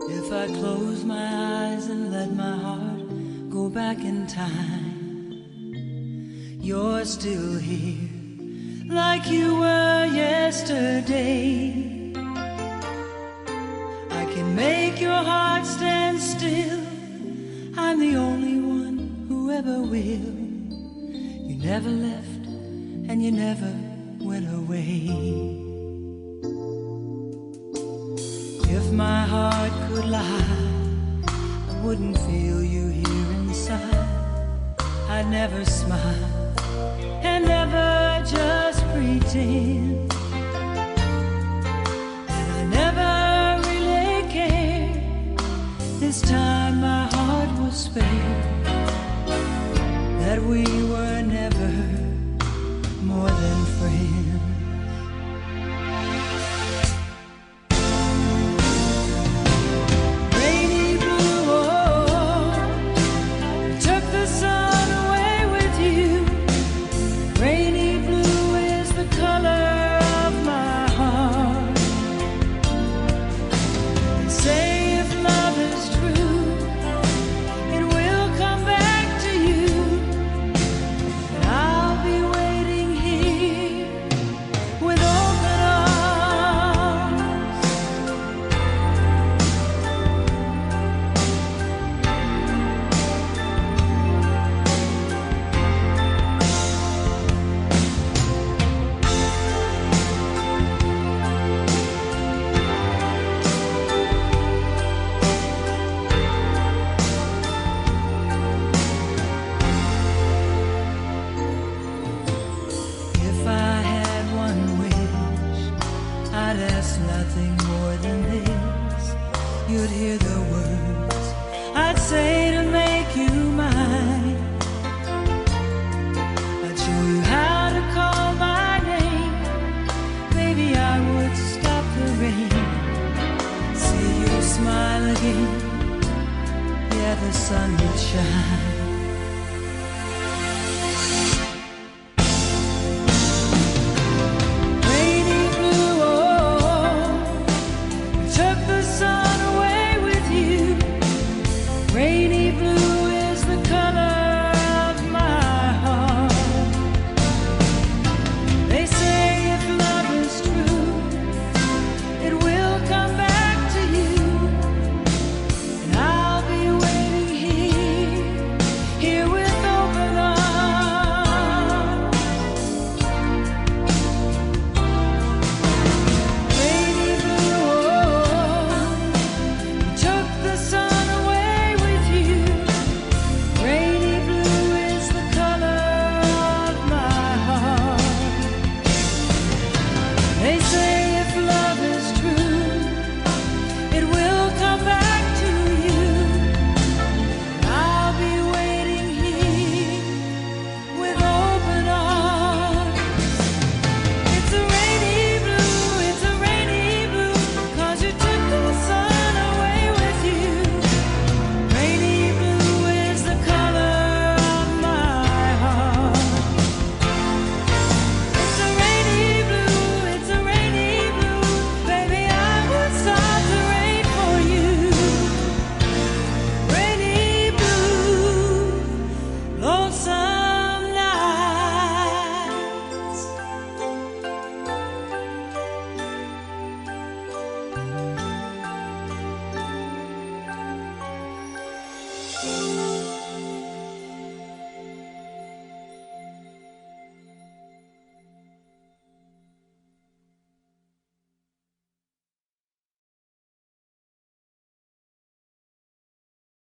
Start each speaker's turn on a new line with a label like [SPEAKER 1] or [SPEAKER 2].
[SPEAKER 1] If I close my eyes and let my heart go back in time, you're still here like you were yesterday. I can make your heart stand still. I'm the only one who ever will. You never left and you never went away. If my heart could lie, I wouldn't feel you here inside. I'd never smile and never just pretend. And I never really cared. This time my heart was spared. That we were never more than friends. I'd ask nothing more than this. You'd hear the words I'd say to make you mine. I'd show you how to call my name. Maybe I would stop the rain. See you smile again. Yeah, the sun would shine.